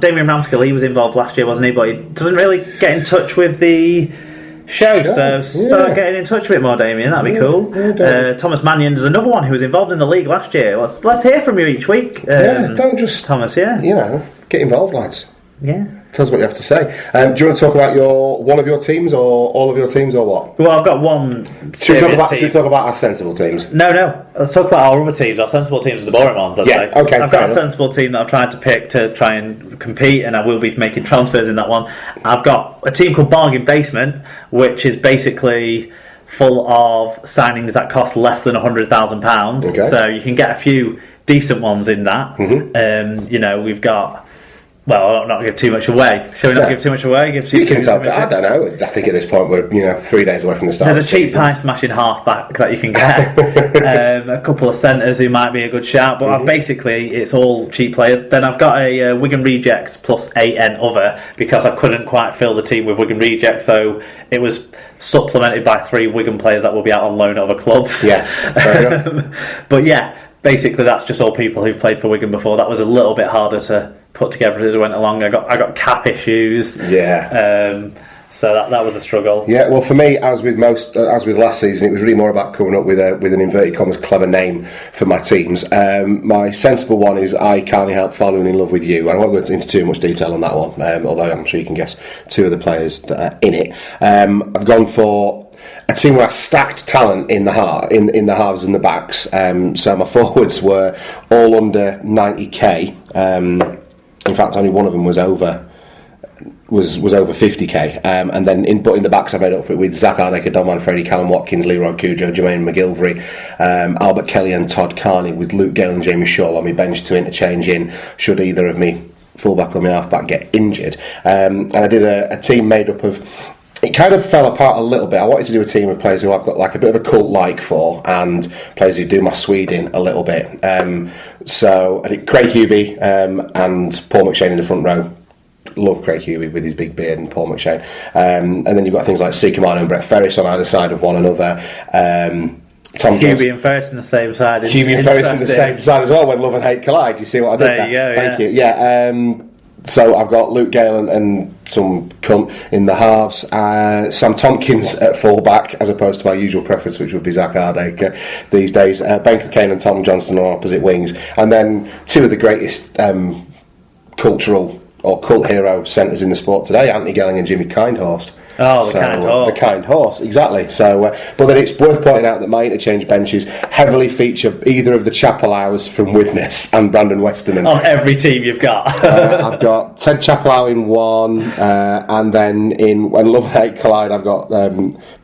Damien Ramskill, he was involved last year, wasn't he? But he doesn't really get in touch with the show, so start getting in touch a bit more, Damien. That'd be cool. Thomas Mannion is another one who was involved in the league last year. Let's hear from you each week. Don't just Thomas. Get involved, lads. Yeah. Tell us what you have to say. Do you want to talk about one of your teams or all of your teams or what? Well, I've got one. Should we talk about our sensible teams? No. Let's talk about our other teams. Our sensible teams are the boring ones, I'd say. Okay, I've got a sensible team that I've tried to pick to try and compete, and I will be making transfers in that one. I've got a team called Bargain Basement, which is basically full of signings that cost less than £100,000. Okay. So you can get a few decent ones in that. Mm-hmm. We've got... Well, I'll not give too much away. Shall we not give too much away? You can tell. I don't know. I think at this point we're 3 days away from the start. There's a cheap pie smashing halfback that you can get. A couple of centres who might be a good shout, but basically it's all cheap players. Then I've got a Wigan Rejects plus AN other because I couldn't quite fill the team with Wigan Rejects, so it was supplemented by 3 Wigan players that will be out on loan at other clubs. Yes, fair enough. But yeah, basically that's just all people who've played for Wigan before. That was a little bit harder to put together as I went along. I got cap issues. Yeah. So that was a struggle. Yeah. Well, for me, as with last season, it was really more about coming up with an inverted commas clever name for my teams. My sensible one is I Can't Help Falling in Love with You. I won't go into too much detail on that one, although I'm sure you can guess 2 of the players that are in it. I've gone for a team where I stacked talent in the halves and the backs. So my forwards were all under 90k. In fact, only one of them was over 50k. And then in the backs I made up for it with Zach Ardeka, Don Manfredi, Callum Watkins, Leroy Cujo, Jermaine McGilvery, Albert Kelly and Todd Carney, with Luke Gale and Jamie Shaw on my bench to interchange in should either of me fullback or my halfback get injured. And I did a team made up of... It kind of fell apart a little bit. I wanted to do a team of players who I've got like a bit of a cult like for, and players who do my Sweden a little bit. So I did Craig Hubie and Paul McShane in the front row. Love Craig Hubie with his big beard and Paul McShane. And then you've got things like Seakamano and Brett Ferris on either side of one another. Tom Hubie and Ferris on the same side. Hubie and Ferris on the same side as well when love and hate collide. You see what I did there? You go, Thank you. Yeah. So I've got Luke Gale and some cunt in the halves, Sam Tompkins at full-back as opposed to my usual preference, which would be Zach Ardeka these days, Ben Cockayne and Tom Johnston on opposite wings, and then 2 of the greatest cultural or cult hero centres in the sport today, Anthony Gelling and Jimmy Kindhorst. Oh, Kind Horse. The Kind Horse, exactly. So, but then it's worth pointing out that my interchange benches heavily feature either of the Chapelows from Widnes and Brandon Westerman. On every team you've got. I've got Ted Chapelow in one, and then when Love and Hate collide, I've got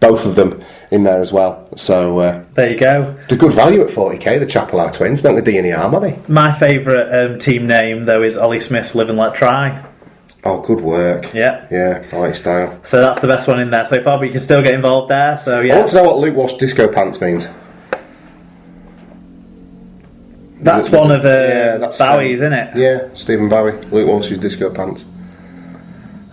both of them in there as well. So there you go. They're good value at 40k, the Chapelow twins. Don't they do any harm, are they? My favourite team name, though, is Ollie Smith's Live and Let Try. Oh, good work. Yeah. Yeah, I like style. So that's the best one in there so far, but you can still get involved there, so yeah. I want to know what Luke Walsh Disco Pants means. That's one of Bowie's, isn't it? Yeah, Stephen Bowie. Luke Walsh's Disco Pants.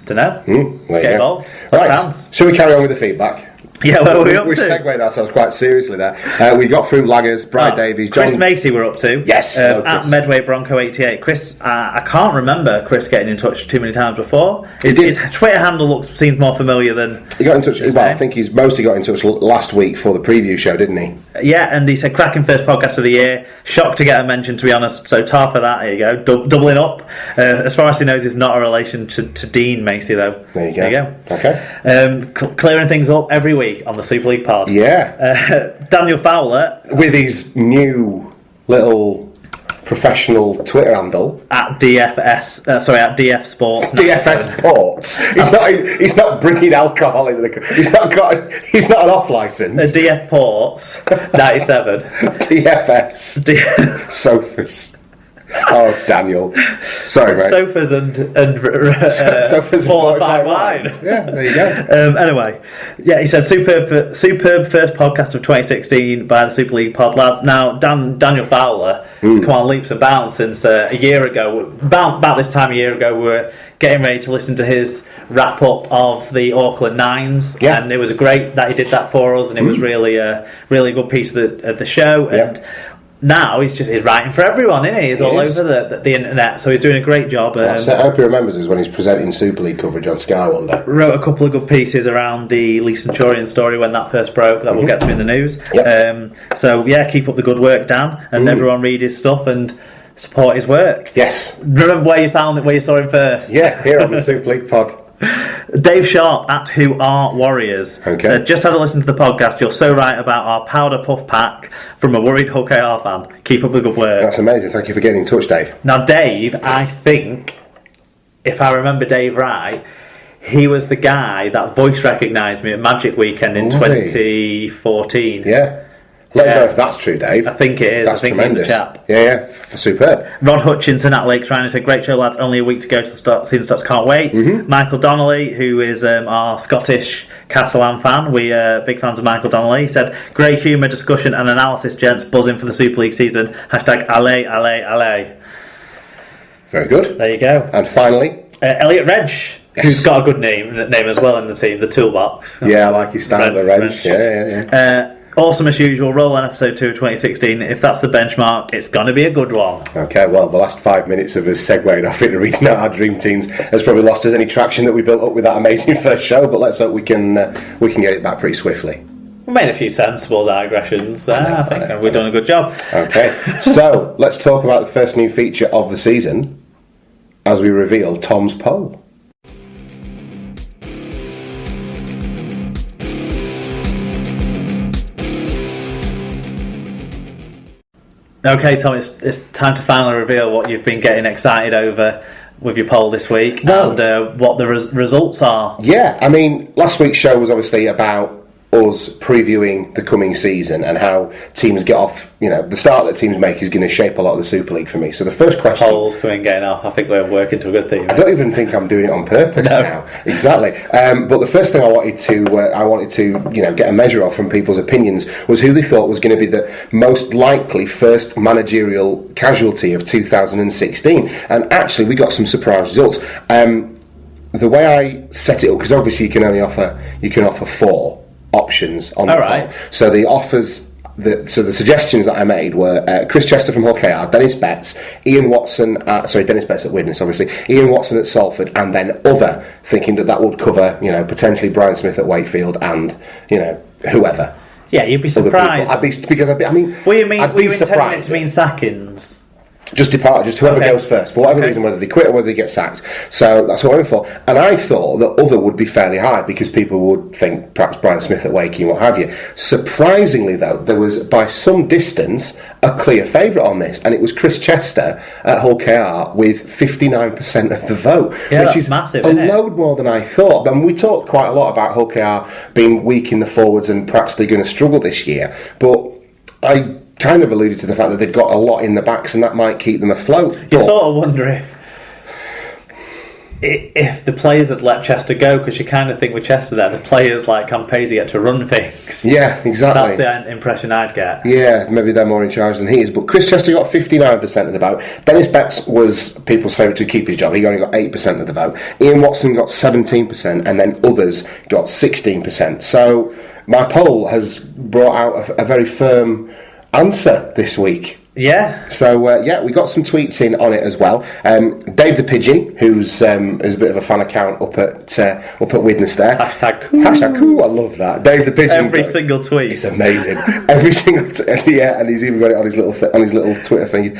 Don't know. Get involved. Right, shall we carry on with the feedback? Yeah, what were we up to? We've segued ourselves quite seriously there. We got through Laggers, Brad Davies, Chris Macy we're up to. Yes. At Medway Bronco 88. Chris, I can't remember Chris getting in touch too many times before. His Twitter handle seems more familiar than... He got in touch, well, I think he's mostly got in touch last week for the preview show, didn't he? Yeah, and he said, cracking first podcast of the year. Shocked to get a mention, to be honest. So tar for that, there you go. Doubling up. As far as he knows, he's not a relation to Dean Macy, though. There you go. Okay. Clearing things up every week on the Super League pod. Yeah. Daniel Fowler. With his new little professional Twitter handle. At DFS, at DF Sports. DFS Sports. He's not bringing alcohol into the... He's not an off licence. DF Ports 97. DFS. Sofas. Oh, Daniel. Sorry, mate. Sofas and Sofas and fortified wines. Yeah, there you go. Anyway, yeah, he said superb first podcast of 2016 by the Super League pod lads. Now, Daniel Fowler has come on leaps and bounds since a year ago. About this time a year ago, we were getting ready to listen to his wrap up of the Auckland Nines, and it was great that he did that for us, and it was really a really good piece of the show. And now he's writing for everyone, isn't he? He's all over the internet, so he's doing a great job. I hope he remembers us when he's presenting Super League coverage on Sky one day. Wrote a couple of good pieces around the Lee Centurion story when that first broke, that we'll get to in the news. Yep. So yeah, keep up the good work, Dan, and everyone read his stuff and support his work. Yes. Remember where you found it, where you saw him first? Yeah, here on the Super League pod. Dave Sharp at Who Are Warriors said, just had a listen to the podcast. You're so right about our powder puff pack from a worried Hull KR fan. Keep up the good work. That's amazing. Thank you for getting in touch, Dave. Now, Dave, I think, if I remember Dave right, he was the guy that voice recognised me at Magic Weekend in 2014. Yeah. Let us know if that's true, Dave. I think it is. That's I think tremendous. He's the chap. Yeah, superb. Rod Hutchinson at Lakes Rhino said, great show, lads. Only a week to go to the start. Season starts. Can't wait. Michael Donnelly, who is our Scottish Castellan fan. We are big fans of Michael Donnelly. He said, great humour, discussion and analysis, gents. Buzzing for the Super League season. Hashtag allez, allez, allez. Very good. There you go. And finally, Elliot Wrench, who's got a good name as well in the team, the Toolbox. Yeah, I like his style, the Wrench. Yeah. Awesome as usual, roll on episode 2 of 2016. If that's the benchmark, it's going to be a good one. Okay, well, the last 5 minutes of us segueing off into reading out our dream teams has probably lost us any traction that we built up with that amazing first show, but let's hope we can get it back pretty swiftly. We made a few sensible digressions there. I think we've done a good job. Okay, so let's talk about the first new feature of the season as we reveal Tom's poll. Okay, Tom, it's time to finally reveal what you've been getting excited over with your poll this week and what the results are. Yeah, I mean, last week's show was obviously about us previewing the coming season and how teams get off, the start that teams make is going to shape a lot of the Super League for me. So the first question... Polls coming getting off, I think we're working to a good theme. I don't even think I'm doing it on purpose now. Exactly. But the first thing I wanted to get a measure of from people's opinions was who they thought was going to be the most likely first managerial casualty of 2016. And actually, we got some surprise results. The way I set it up, because obviously you can offer 4 options on the poll. So the offers, the suggestions that I made were Chris Chester from Hull KR, Dennis Betts at Widnes, obviously, Ian Watson at Salford, and then other, thinking that would cover, potentially Brian Smith at Wakefield and, whoever. Yeah, you'd be surprised. Were you intending it to mean Sackins? Just depart, just whoever goes first, for whatever reason, whether they quit or whether they get sacked. So that's what I went for. And I thought that other would be fairly high because people would think perhaps Brian Smith at Wakey and what have you. Surprisingly, though, there was by some distance a clear favourite on this, and it was Chris Chester at Hull KR with 59% of the vote, which is massive, a load more than I thought. We talked quite a lot about Hull KR being weak in the forwards and perhaps they're going to struggle this year, but I kind of alluded to the fact that they've got a lot in the backs and that might keep them afloat. You sort of wonder if the players had let Chester go, because you kind of think with Chester there, the players like Campese get to run things. Yeah, exactly. That's the impression I'd get. Yeah, maybe they're more in charge than he is. But Chris Chester got 59% of the vote. Dennis Betts was people's favourite to keep his job. He only got 8% of the vote. Ian Watson got 17%, and then others got 16%. So my poll has brought out a very firm answer this week. Yeah. So we got some tweets in on it as well. Dave the Pigeon, who's a bit of a fan account up at Widnes there. Hashtag cool. Hashtag cool. I love that. Dave the Pigeon. Every single tweet. It's amazing. Every single and he's even got it on his little Twitter thing.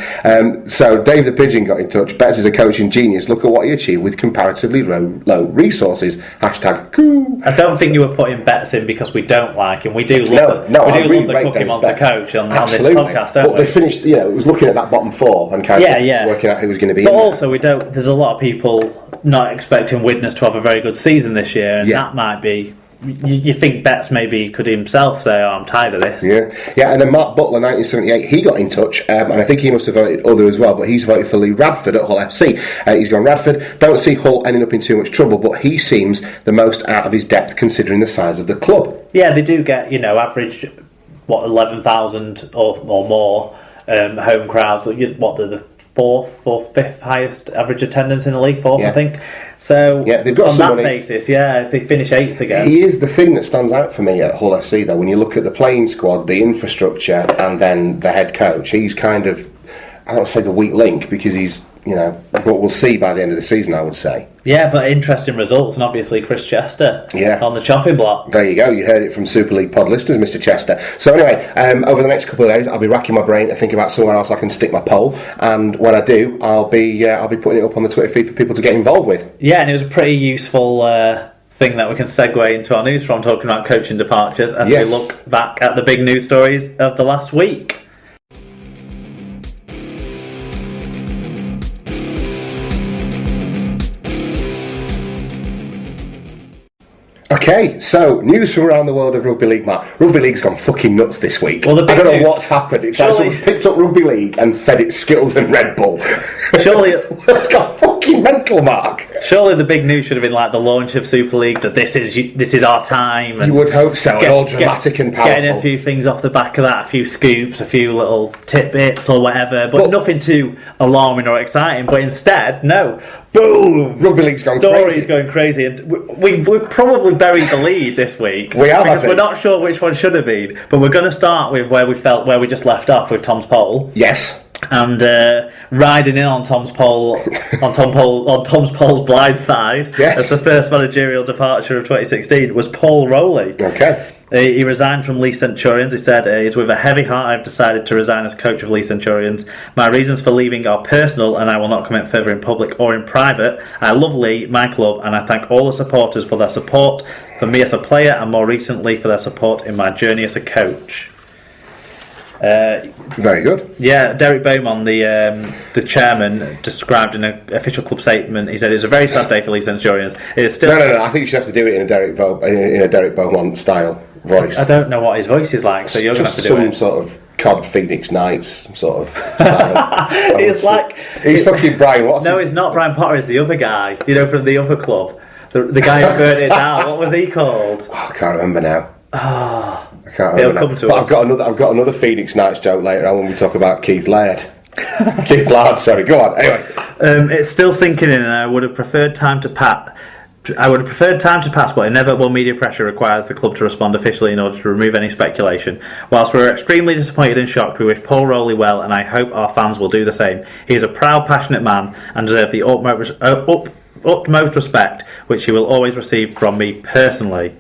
So Dave the Pigeon got in touch. Betts is a coaching genius. Look at what he achieved with comparatively low resources. Hashtag cool. I don't think you were putting Betts in because we don't like him. We do love the Cookie Monster coach on this podcast, don't we? They finished. It was looking at that bottom 4 and kind of working out who was going to be. But also, we don't. There's a lot of people not expecting Widnes to have a very good season this year, and that might be. You think Betts maybe could himself say, "Oh, I'm tired of this." Yeah. And then Mark Butler, 1978, he got in touch, and I think he must have voted other as well. But he's voted for Lee Radford at Hull FC. He's gone Radford. Don't see Hull ending up in too much trouble, but he seems the most out of his depth considering the size of the club. Yeah, they do get average 11,000 or more. Home crowds, the 4th or 5th highest average attendance in the league, 4th, I think. So they've got on that basis, if they finish 8th again. He is the thing that stands out for me at Hull FC, though. When you look at the playing squad, the infrastructure, and then the head coach, he's kind of, I don't want to say the weak link, because he's, but we'll see by the end of the season, I would say. Yeah, but interesting results, and obviously Chris Chester on the chopping block. There you go, you heard it from Super League pod listeners, Mr. Chester. So anyway, over the next couple of days, I'll be racking my brain to think about somewhere else I can stick my poll, and when I do, I'll be putting it up on the Twitter feed for people to get involved with. Yeah, and it was a pretty useful thing that we can segue into our news from, talking about coaching departures as we look back at the big news stories of the last week. Okay, so news from around the world of rugby league, Matt. Rugby league's gone fucking nuts this week. Well, I don't know what's happened. It's like someone's picked up rugby league and fed it Skittles and Red Bull. Surely it's got fucking mental, Mark. Surely the big news should have been like the launch of Super League, that this is our time. And you would hope so, and all dramatic and powerful. Getting a few things off the back of that, a few scoops, a few little tidbits or whatever, but nothing too alarming or exciting. But instead, no. Boom! Rugby league's gone crazy. Stories going crazy, and we've probably buried the lead this week. We have, because we're not sure which one should have been. But we're going to start with where we just left off with Tom's poll. Yes. And riding in on Tom's poll, on Tom's poll's blind side, as the first managerial departure of 2016 was Paul Rowley. Okay. He resigned from Leeds Centurions. He said, "It's with a heavy heart I've decided to resign as coach of Leeds Centurions. My reasons for leaving are personal, and I will not comment further in public or in private. I love Lee, my club, and I thank all the supporters for their support for me as a player, and more recently for their support in my journey as a coach." Very good. Yeah, Derek Beaumont, the chairman, described in an official club statement. He said it's a very sad day for Leeds Centurions. It is still no. I think you should have to do it in a Derek Beaumont style voice. I don't know what his voice is like, so you're going to have to do it. Some sort of COD Phoenix Knights sort of style. It's like he's fucking Brian. No, it's not Brian Potter. It's the other guy. From the other club, the guy who burnt it down. What was he called? I can't remember now. I can't remember. But I've got another Phoenix Knights joke later on when we talk about Keith Laird. Keith Laird, sorry. Go on. Anyway, it's still sinking in, and I would have preferred time to pass, but inevitable media pressure requires the club to respond officially in order to remove any speculation. Whilst we're extremely disappointed and shocked, we wish Paul Rowley well, and I hope our fans will do the same. He is a proud, passionate man and deserves the utmost respect, which he will always receive from me personally.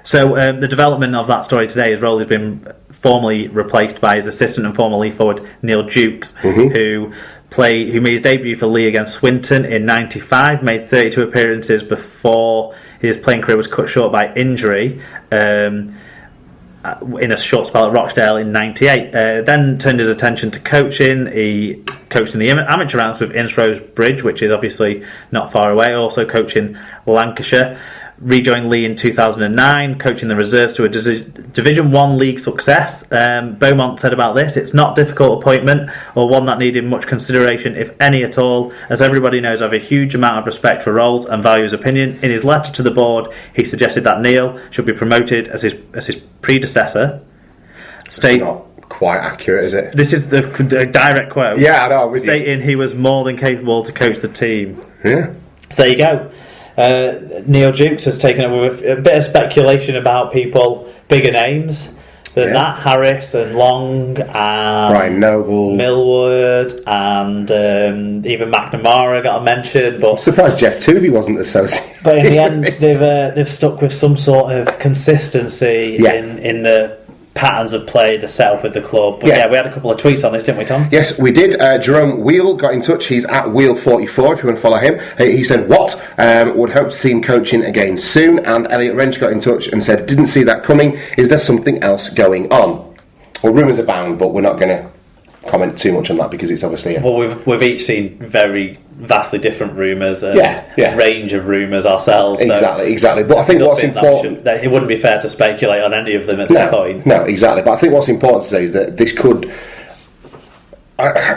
So the development of that story today is Rowley's been formally replaced by his assistant and former Leigh forward Neil Jukes, who made his debut for Leigh against Swinton in '95, made 32 appearances before his playing career was cut short by injury in a short spell at Rochdale in '98. Then turned his attention to coaching. He coached in the amateur ranks with Innsrose Bridge, which is obviously not far away, also coaching Lancashire. Rejoined Leigh in 2009, coaching the reserves to a Division 1 league success. Beaumont said about this, "It's not a difficult appointment or one that needed much consideration, if any at all. As everybody knows, I have a huge amount of respect for Rolls and value his opinion. In his letter to the board, he suggested that Neil should be promoted as his predecessor." It's not quite accurate, is it? This is the direct quote. Yeah, I know. Stating he was more than capable to coach the team. Yeah. So there you go. Neil Jukes has taken up with a bit of speculation about people, bigger names than that, Harris and Long and Brian Noble, Millward, and even McNamara got a mention. But I'm surprised Jeff Tooby wasn't associated. But in the end, they've stuck with some sort of consistency in the patterns of play, the setup with the club. But we had a couple of tweets on this, didn't we, Tom? Yes, we did. Jerome Wheel got in touch. He's at Wheel44 if you want to follow him. He said, "What? Would hope to see him coaching again soon." And Elliot Wrench got in touch and said, "Didn't see that coming. Is there something else going on?" Well, rumours abound, but we're not going to comment too much on that because it's obviously... Well, we've each seen very vastly different rumours, range of rumours ourselves. Exactly. But I think what's important... It wouldn't be fair to speculate on any of them at this point. No, exactly. But I think what's important to say is that this could...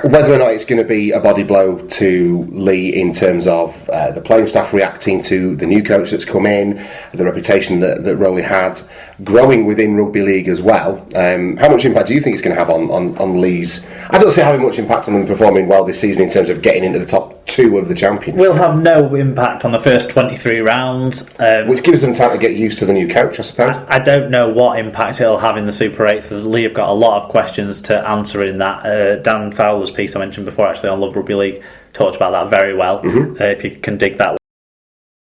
whether or not it's going to be a body blow to Lee in terms of the playing staff reacting to the new coach that's come in, the reputation that Rowley had, growing within rugby league as well. How much impact do you think it's going to have on Lee's? I don't see having much impact on them performing well this season in terms of getting into the top 2 of the championship. Will have no impact on the first 23 rounds. Which gives them time to get used to the new coach, I suppose. I don't know what impact it'll have in the Super 8s. Lee have got a lot of questions to answer in that. Dan Fowler's piece I mentioned before, actually, on Love Rugby League, talked about that very well. If you can dig that